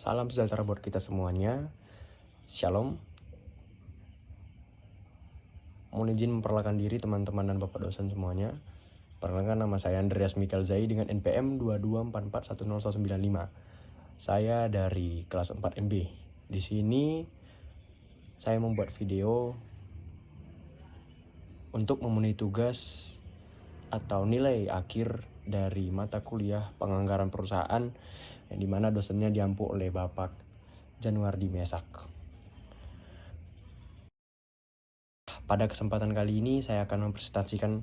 Salam sejahtera buat kita semuanya. Shalom. Mohon izin memperkenalkan diri teman-teman dan bapak dosen semuanya. Perkenalkan, nama saya Andreas Mikael Zai dengan NPM 22441095. Saya dari kelas 4 MB. Di sini saya membuat video untuk memenuhi tugas atau nilai akhir dari mata kuliah penganggaran perusahaan yang dimana dosennya diampu oleh Bapak Januardi Mesak. Pada kesempatan kali ini saya akan mempresentasikan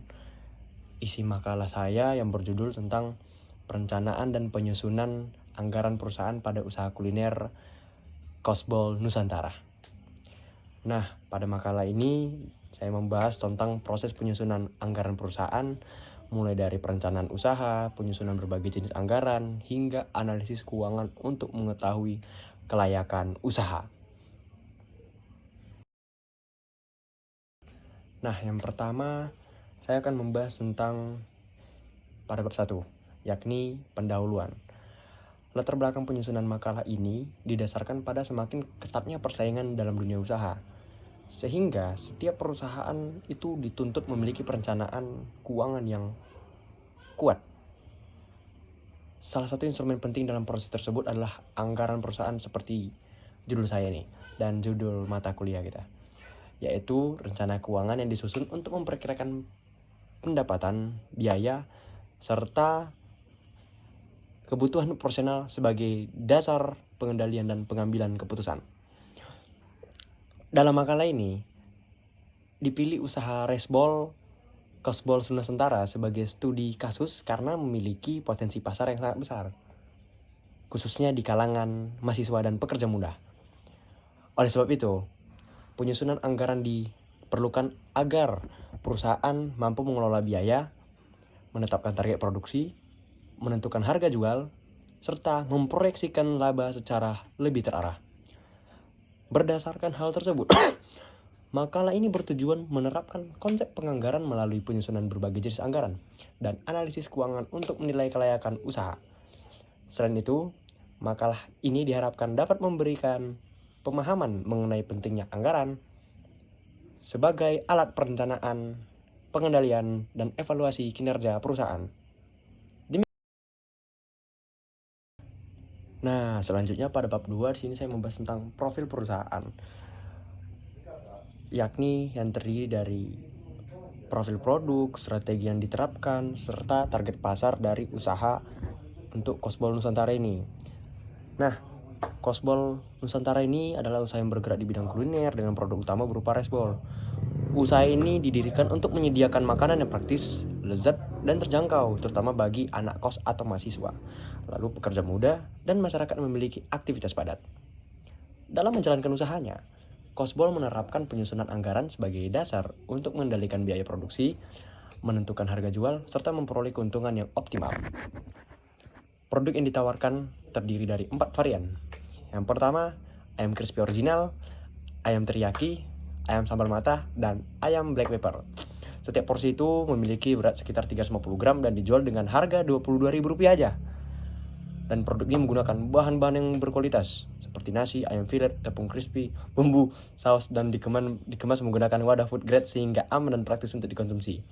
isi makalah saya yang berjudul tentang perencanaan dan penyusunan anggaran perusahaan pada usaha kuliner Kosbol Nusantara. Nah, pada makalah ini saya membahas tentang proses penyusunan anggaran perusahaan, mulai dari perencanaan usaha, penyusunan berbagai jenis anggaran, hingga analisis keuangan untuk mengetahui kelayakan usaha. Nah, yang pertama saya akan membahas tentang pada bab 1, yakni pendahuluan. Latar belakang penyusunan makalah ini didasarkan pada semakin ketatnya persaingan dalam dunia usaha, sehingga setiap perusahaan itu dituntut memiliki perencanaan keuangan yang kuat. Salah satu instrumen penting dalam proses tersebut adalah anggaran perusahaan seperti judul saya nih dan judul mata kuliah kita, yaitu rencana keuangan yang disusun untuk memperkirakan pendapatan, biaya, serta kebutuhan operasional sebagai dasar pengendalian dan pengambilan keputusan. Dalam makalah ini, dipilih usaha Resbol Kosbol Nusantara sebagai studi kasus karena memiliki potensi pasar yang sangat besar, khususnya di kalangan mahasiswa dan pekerja muda. Oleh sebab itu, penyusunan anggaran diperlukan agar perusahaan mampu mengelola biaya, menetapkan target produksi, menentukan harga jual, serta memproyeksikan laba secara lebih terarah. Berdasarkan hal tersebut, makalah ini bertujuan menerapkan konsep penganggaran melalui penyusunan berbagai jenis anggaran dan analisis keuangan untuk menilai kelayakan usaha. Selain itu, makalah ini diharapkan dapat memberikan pemahaman mengenai pentingnya anggaran sebagai alat perencanaan, pengendalian, dan evaluasi kinerja perusahaan. Nah, selanjutnya pada bab 2 di sini saya membahas tentang profil perusahaan, yakni yang terdiri dari profil produk, strategi yang diterapkan, serta target pasar dari usaha untuk Kosbol Nusantara ini. Nah, Kosbol Nusantara ini adalah usaha yang bergerak di bidang kuliner dengan produk utama berupa resbol. Usaha ini didirikan untuk menyediakan makanan yang praktis, lezat, dan terjangkau, terutama bagi anak kos atau mahasiswa, lalu pekerja muda, dan masyarakat yang memiliki aktivitas padat. Dalam menjalankan usahanya, Kosbol menerapkan penyusunan anggaran sebagai dasar untuk mengendalikan biaya produksi, menentukan harga jual, serta memperoleh keuntungan yang optimal. Produk yang ditawarkan terdiri dari 4 varian. Yang pertama, ayam crispy original, ayam teriyaki, ayam sambal mata, dan ayam black pepper. Setiap porsi itu memiliki berat sekitar 350 gram dan dijual dengan harga Rp22.000 aja. Dan produk ini menggunakan bahan-bahan yang berkualitas seperti nasi, ayam fillet, tepung crispy, bumbu, saus, dan dikemas menggunakan wadah food grade sehingga aman dan praktis untuk dikonsumsi.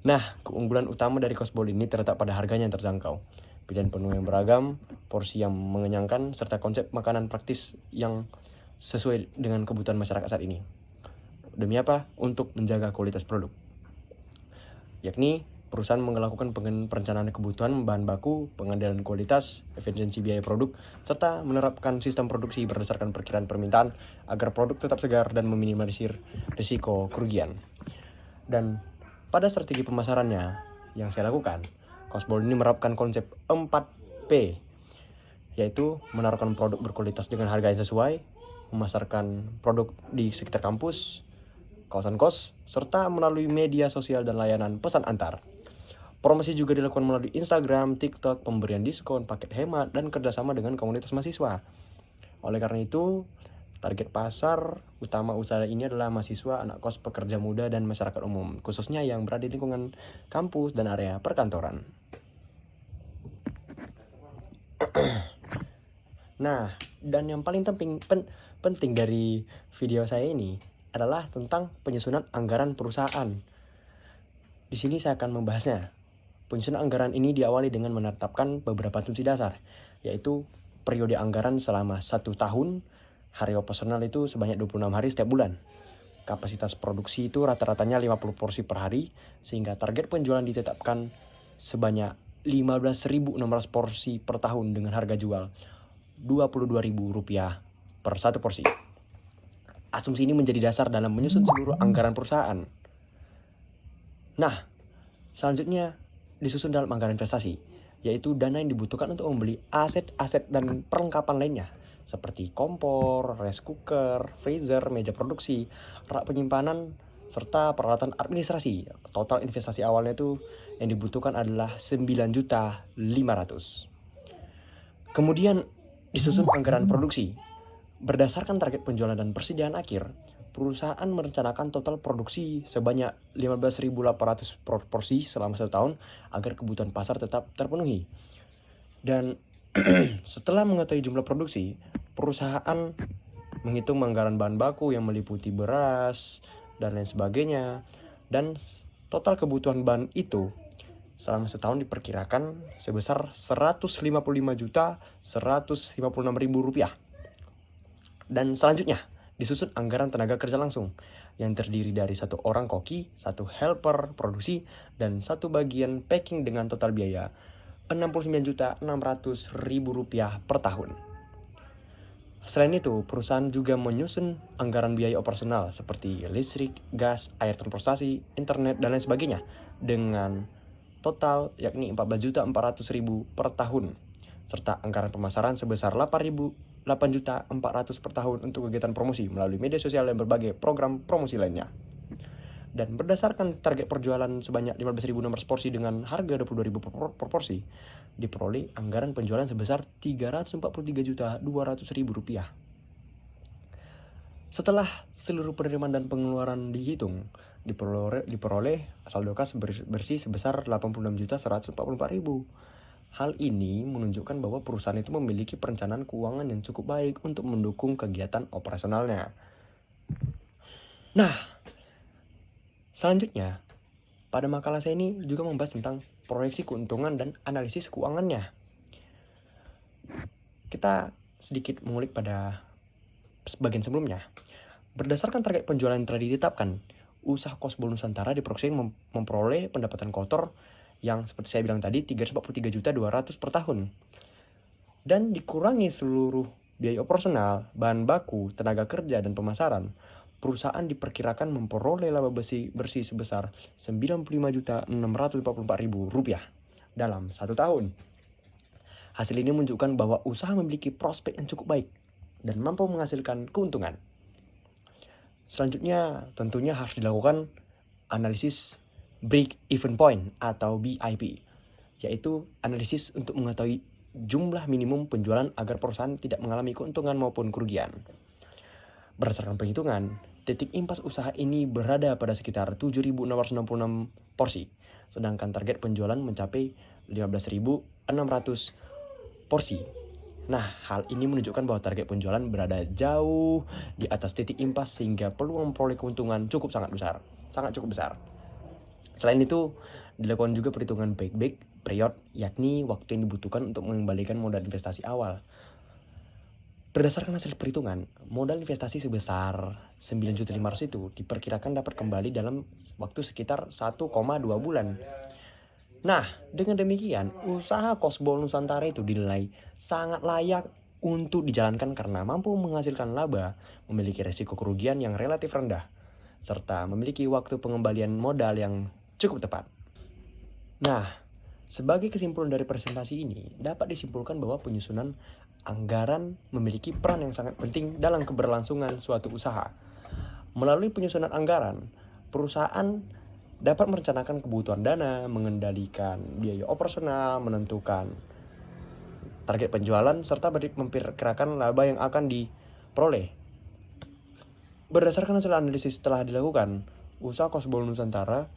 Nah, keunggulan utama dari Kosbol ini terletak pada harganya yang terjangkau, pilihan menu yang beragam, porsi yang mengenyangkan, serta konsep makanan praktis yang sesuai dengan kebutuhan masyarakat saat ini. Demi apa? Untuk menjaga kualitas produk, yakni perusahaan melakukan perencanaan kebutuhan bahan baku, pengendalian kualitas, efisiensi biaya produk, serta menerapkan sistem produksi berdasarkan perkiraan permintaan agar produk tetap segar dan meminimalisir risiko kerugian. Dan pada strategi pemasarannya yang saya lakukan, Kosbol ini menerapkan konsep 4P, yaitu menaruhkan produk berkualitas dengan harga yang sesuai, memasarkan produk di sekitar kampus, kawasan kos, serta melalui media sosial dan layanan pesan antar. Promosi juga dilakukan melalui Instagram, TikTok, pemberian diskon, paket hemat, dan kerjasama dengan komunitas mahasiswa. Oleh karena itu, target pasar utama usaha ini adalah mahasiswa, anak kos, pekerja muda, dan masyarakat umum, khususnya yang berada di lingkungan kampus dan area perkantoran. Nah, dan yang paling penting dari video saya ini adalah tentang penyusunan anggaran perusahaan. Di sini saya akan membahasnya. Penyusunan anggaran ini diawali dengan menetapkan beberapa asumsi dasar, yaitu periode anggaran selama 1 tahun, hari operasional itu sebanyak 26 hari setiap bulan. Kapasitas produksi itu rata-ratanya 50 porsi per hari, sehingga target penjualan ditetapkan sebanyak 15.600 porsi per tahun dengan harga jual Rp22.000 per satu porsi. Asumsi ini menjadi dasar dalam menyusun seluruh anggaran perusahaan. Nah, selanjutnya disusun dalam anggaran investasi, yaitu dana yang dibutuhkan untuk membeli aset-aset dan perlengkapan lainnya, seperti kompor, rice cooker, freezer, meja produksi, rak penyimpanan, serta peralatan administrasi. Total investasi awalnya itu yang dibutuhkan adalah 9.500.000. Kemudian disusun anggaran produksi. Berdasarkan target penjualan dan persediaan akhir, perusahaan merencanakan total produksi sebanyak 15.800 porsi selama 1 tahun agar kebutuhan pasar tetap terpenuhi. Dan setelah mengetahui jumlah produksi, perusahaan menghitung anggaran bahan baku yang meliputi beras dan lain sebagainya. Dan total kebutuhan bahan itu selama setahun diperkirakan sebesar Rp155.156.000. Dan selanjutnya disusun anggaran tenaga kerja langsung yang terdiri dari 1 orang koki, 1 helper produksi, dan 1 bagian packing dengan total biaya Rp69.600.000 per tahun. Selain itu, perusahaan juga menyusun anggaran biaya operasional seperti listrik, gas, air transportasi, internet, dan lain sebagainya dengan total yakni Rp14.400.000 per tahun, serta anggaran pemasaran sebesar Rp8.400.000 per tahun untuk kegiatan promosi melalui media sosial dan berbagai program promosi lainnya. Dan berdasarkan target perjualan sebanyak 15.600 porsi dengan harga Rp22.000 per porsi, diperoleh anggaran penjualan sebesar Rp343.200.000. Setelah seluruh penerimaan dan pengeluaran dihitung, diperoleh saldo kas bersih sebesar Rp86.144.000. Hal ini menunjukkan bahwa perusahaan itu memiliki perencanaan keuangan yang cukup baik untuk mendukung kegiatan operasionalnya. Nah, selanjutnya, pada makalah saya ini juga membahas tentang proyeksi keuntungan dan analisis keuangannya. Kita sedikit mengulik pada bagian sebelumnya. Berdasarkan target penjualan yang telah ditetapkan, usaha Kosbol Nusantara diproyeksi memperoleh pendapatan kotor yang seperti saya bilang tadi Rp343.200.000 per tahun. Dan dikurangi seluruh biaya operasional, bahan baku, tenaga kerja, dan pemasaran, perusahaan diperkirakan memperoleh laba bersih sebesar Rp95.644.000 dalam 1 tahun. Hasil ini menunjukkan bahwa usaha memiliki prospek yang cukup baik dan mampu menghasilkan keuntungan. Selanjutnya tentunya harus dilakukan analisis break-even point atau BIP, yaitu analisis untuk mengetahui jumlah minimum penjualan agar perusahaan tidak mengalami keuntungan maupun kerugian. Berdasarkan perhitungan, titik impas usaha ini berada pada sekitar 7.666 porsi, sedangkan target penjualan mencapai 15.600 porsi. Nah, hal ini menunjukkan bahwa target penjualan berada jauh di atas titik impas sehingga peluang memperoleh keuntungan sangat cukup besar. Selain itu, dilakukan juga perhitungan payback period, yakni waktu yang dibutuhkan untuk mengembalikan modal investasi awal. Berdasarkan hasil perhitungan, modal investasi sebesar 9.500.000 itu diperkirakan dapat kembali dalam waktu sekitar 1,2 bulan. Nah, dengan demikian, usaha Kosbol Nusantara itu dinilai sangat layak untuk dijalankan karena mampu menghasilkan laba, memiliki resiko kerugian yang relatif rendah, serta memiliki waktu pengembalian modal yang cukup tepat. Nah, sebagai kesimpulan dari presentasi ini, dapat disimpulkan bahwa penyusunan anggaran memiliki peran yang sangat penting dalam keberlangsungan suatu usaha. Melalui penyusunan anggaran, perusahaan dapat merencanakan kebutuhan dana, mengendalikan biaya operasional, menentukan target penjualan, serta memperkirakan laba yang akan diperoleh. Berdasarkan hasil analisis telah dilakukan, usaha Kosbol Nusantara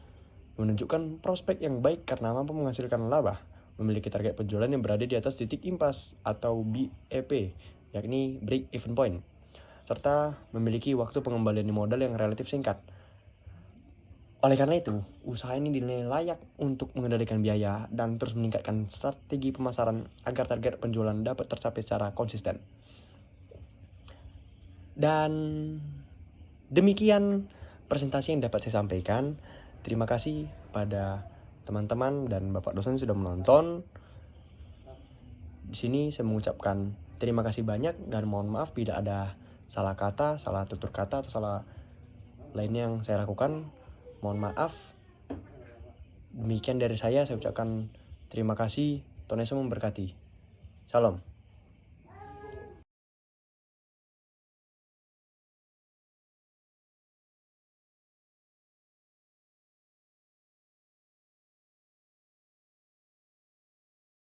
menunjukkan prospek yang baik karena mampu menghasilkan laba, memiliki target penjualan yang berada di atas titik impas atau BEP, yakni break even point, serta memiliki waktu pengembalian modal yang relatif singkat. Oleh karena itu, usaha ini dinilai layak untuk mengendalikan biaya dan terus meningkatkan strategi pemasaran agar target penjualan dapat tercapai secara konsisten. Dan demikian presentasi yang dapat saya sampaikan. Terima kasih pada teman-teman dan Bapak dosen sudah menonton. Di sini saya mengucapkan terima kasih banyak dan mohon maaf bila ada salah kata, salah tutur kata atau salah lainnya yang saya lakukan. Mohon maaf. Demikian dari saya ucapkan terima kasih. Tuhan Yesus memberkati. Shalom.